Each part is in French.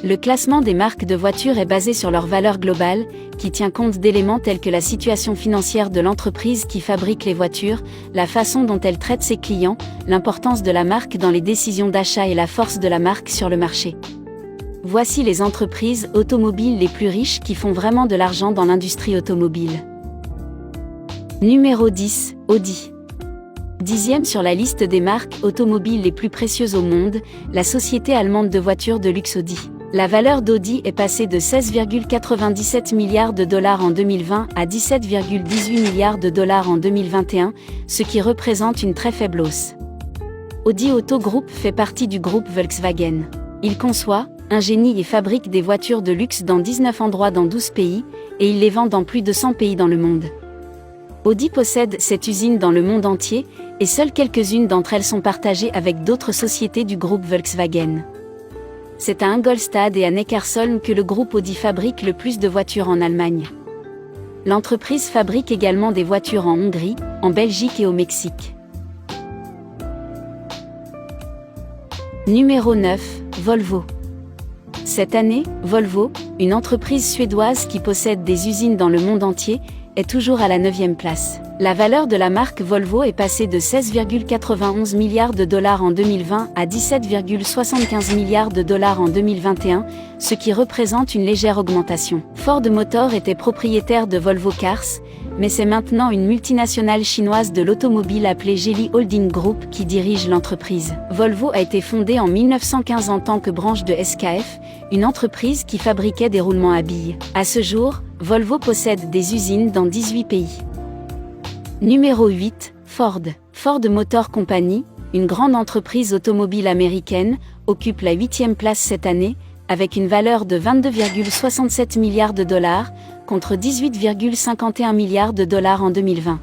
Le classement des marques de voitures est basé sur leur valeur globale, qui tient compte d'éléments tels que la situation financière de l'entreprise qui fabrique les voitures, la façon dont elle traite ses clients, l'importance de la marque dans les décisions d'achat et la force de la marque sur le marché. Voici les entreprises automobiles les plus riches qui font vraiment de l'argent dans l'industrie automobile. Numéro 10, Audi. 10e sur la liste des marques automobiles les plus précieuses au monde, la société allemande de voitures de luxe Audi. La valeur d'Audi est passée de 16,97 milliards de dollars en 2020 à 17,18 milliards de dollars en 2021, ce qui représente une très faible hausse. Audi Auto Group fait partie du groupe Volkswagen. Il conçoit, ingénie et fabrique des voitures de luxe dans 19 endroits dans 12 pays, et il les vend dans plus de 100 pays dans le monde. Audi possède cette usine dans le monde entier, et seules quelques-unes d'entre elles sont partagées avec d'autres sociétés du groupe Volkswagen. C'est à Ingolstadt et à Neckarsulm que le groupe Audi fabrique le plus de voitures en Allemagne. L'entreprise fabrique également des voitures en Hongrie, en Belgique et au Mexique. Numéro 9, Volvo. Cette année, Volvo, une entreprise suédoise qui possède des usines dans le monde entier, est toujours à la 9e place. La valeur de la marque Volvo est passée de 16,91 milliards de dollars en 2020 à 17,75 milliards de dollars en 2021, ce qui représente une légère augmentation. Ford Motor était propriétaire de Volvo Cars, mais c'est maintenant une multinationale chinoise de l'automobile appelée Geely Holding Group qui dirige l'entreprise. Volvo a été fondée en 1915 en tant que branche de SKF, une entreprise qui fabriquait des roulements à billes. À ce jour, Volvo possède des usines dans 18 pays. Numéro 8, Ford. Ford Motor Company, une grande entreprise automobile américaine, occupe la 8e place cette année, avec une valeur de 22,67 milliards de dollars, contre 18,51 milliards de dollars en 2020.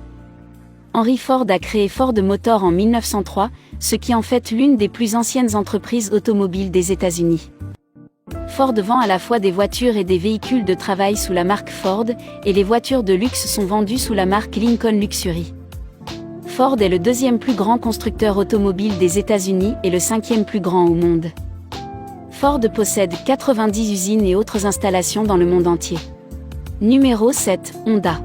Henry Ford a créé Ford Motor en 1903, ce qui en fait l'une des plus anciennes entreprises automobiles des États-Unis. Ford vend à la fois des voitures et des véhicules de travail sous la marque Ford, et les voitures de luxe sont vendues sous la marque Lincoln Luxury. Ford est le 2e plus grand constructeur automobile des États-Unis et le 5e plus grand au monde. Ford possède 90 usines et autres installations dans le monde entier. Numéro 7, Honda.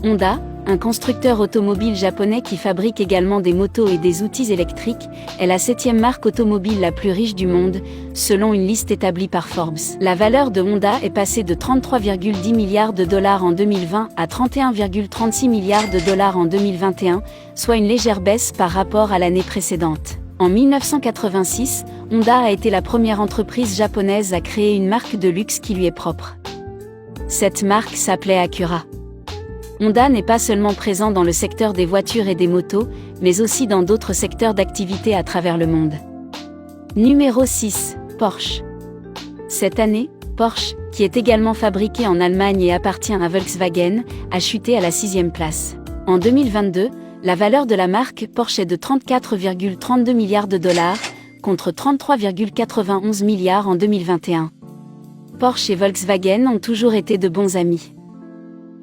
Honda, un constructeur automobile japonais qui fabrique également des motos et des outils électriques, est la 7e marque automobile la plus riche du monde, selon une liste établie par Forbes. La valeur de Honda est passée de 33,10 milliards de dollars en 2020 à 31,36 milliards de dollars en 2021, soit une légère baisse par rapport à l'année précédente. En 1986, Honda a été la première entreprise japonaise à créer une marque de luxe qui lui est propre. Cette marque s'appelait Acura. Honda n'est pas seulement présent dans le secteur des voitures et des motos, mais aussi dans d'autres secteurs d'activité à travers le monde. Numéro 6, Porsche. Cette année, Porsche, qui est également fabriqué en Allemagne et appartient à Volkswagen, a chuté à la 6e place. En 2022, la valeur de la marque Porsche est de 34,32 milliards de dollars, contre 33,91 milliards en 2021. Porsche et Volkswagen ont toujours été de bons amis.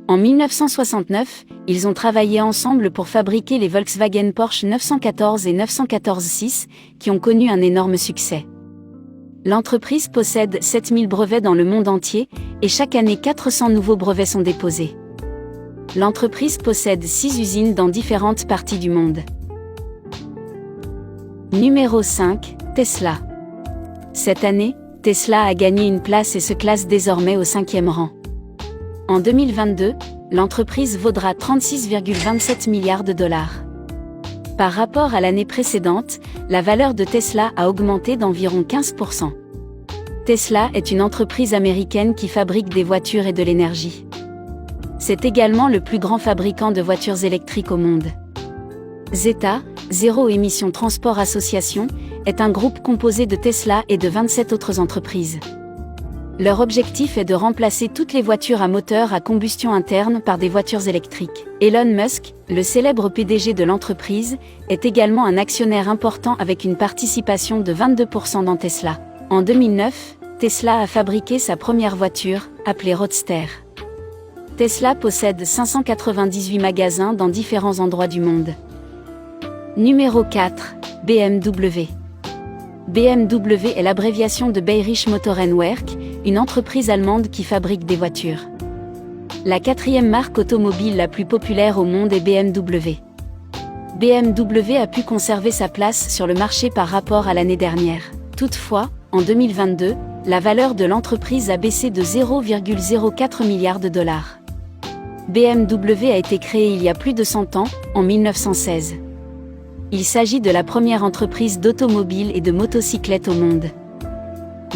En 1969, ils ont travaillé ensemble pour fabriquer les Volkswagen Porsche 914 et 914-6, qui ont connu un énorme succès. L'entreprise possède 7000 brevets dans le monde entier, et chaque année 400 nouveaux brevets sont déposés. L'entreprise possède 6 usines dans différentes parties du monde. Numéro 5, Tesla. Cette année, Tesla a gagné une place et se classe désormais au 5e rang. En 2022, l'entreprise vaudra 36,27 milliards de dollars. Par rapport à l'année précédente, la valeur de Tesla a augmenté d'environ 15%. Tesla est une entreprise américaine qui fabrique des voitures et de l'énergie. C'est également le plus grand fabricant de voitures électriques au monde. Zeta, Zéro Émission Transport Association, est un groupe composé de Tesla et de 27 autres entreprises. Leur objectif est de remplacer toutes les voitures à moteur à combustion interne par des voitures électriques. Elon Musk, le célèbre PDG de l'entreprise, est également un actionnaire important avec une participation de 22% dans Tesla. En 2009, Tesla a fabriqué sa première voiture, appelée Roadster. Tesla possède 598 magasins dans différents endroits du monde. Numéro 4, BMW. BMW est l'abréviation de Bayerische Motorenwerk, une entreprise allemande qui fabrique des voitures. La quatrième marque automobile la plus populaire au monde est BMW. BMW a pu conserver sa place sur le marché par rapport à l'année dernière. Toutefois, en 2022, la valeur de l'entreprise a baissé de 0,04 milliards de dollars. BMW a été créée il y a plus de 100 ans, en 1916. Il s'agit de la première entreprise d'automobile et de motocyclettes au monde.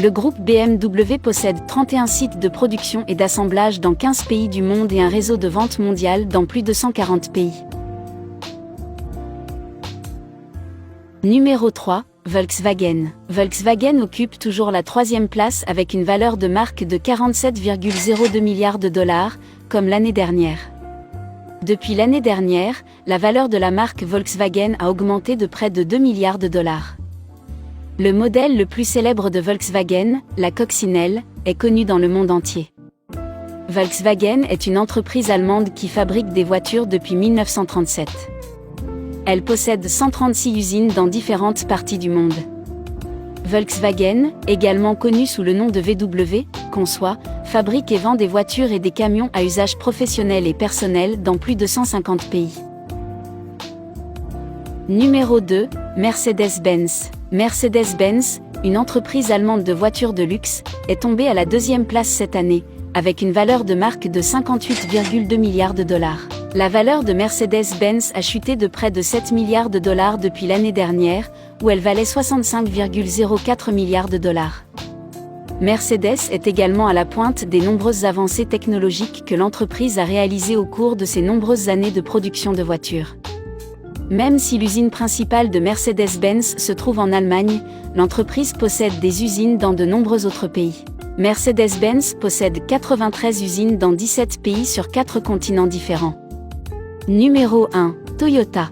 Le groupe BMW possède 31 sites de production et d'assemblage dans 15 pays du monde et un réseau de vente mondial dans plus de 140 pays. Numéro 3, Volkswagen. Volkswagen occupe toujours la troisième place avec une valeur de marque de 47,02 milliards de dollars, comme l'année dernière. Depuis l'année dernière, la valeur de la marque Volkswagen a augmenté de près de 2 milliards de dollars. Le modèle le plus célèbre de Volkswagen, la Coccinelle, est connu dans le monde entier. Volkswagen est une entreprise allemande qui fabrique des voitures depuis 1937. Elle possède 136 usines dans différentes parties du monde. Volkswagen, également connu sous le nom de VW, conçoit, fabrique et vend des voitures et des camions à usage professionnel et personnel dans plus de 150 pays. Numéro 2, Mercedes-Benz. Mercedes-Benz, une entreprise allemande de voitures de luxe, est tombée à la deuxième place cette année, avec une valeur de marque de 58,2 milliards de dollars. La valeur de Mercedes-Benz a chuté de près de 7 milliards de dollars depuis l'année dernière, où elle valait 65,04 milliards de dollars. Mercedes est également à la pointe des nombreuses avancées technologiques que l'entreprise a réalisées au cours de ses nombreuses années de production de voitures. Même si l'usine principale de Mercedes-Benz se trouve en Allemagne, l'entreprise possède des usines dans de nombreux autres pays. Mercedes-Benz possède 93 usines dans 17 pays sur 4 continents différents. Numéro 1, Toyota.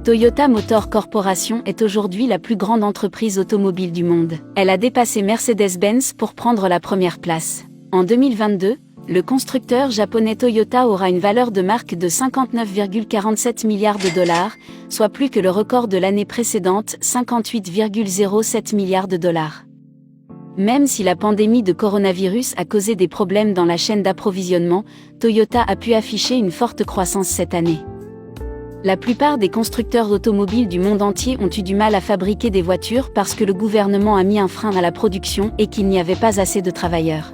Toyota Motor Corporation est aujourd'hui la plus grande entreprise automobile du monde. Elle a dépassé Mercedes-Benz pour prendre la première place. En 2022, le constructeur japonais Toyota aura une valeur de marque de 59,47 milliards de dollars, soit plus que le record de l'année précédente, 58,07 milliards de dollars. Même si la pandémie de coronavirus a causé des problèmes dans la chaîne d'approvisionnement, Toyota a pu afficher une forte croissance cette année. La plupart des constructeurs automobiles du monde entier ont eu du mal à fabriquer des voitures parce que le gouvernement a mis un frein à la production et qu'il n'y avait pas assez de travailleurs.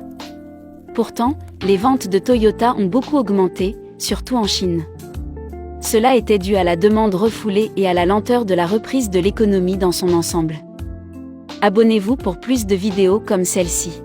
Pourtant, les ventes de Toyota ont beaucoup augmenté, surtout en Chine. Cela était dû à la demande refoulée et à la lenteur de la reprise de l'économie dans son ensemble. Abonnez-vous pour plus de vidéos comme celle-ci.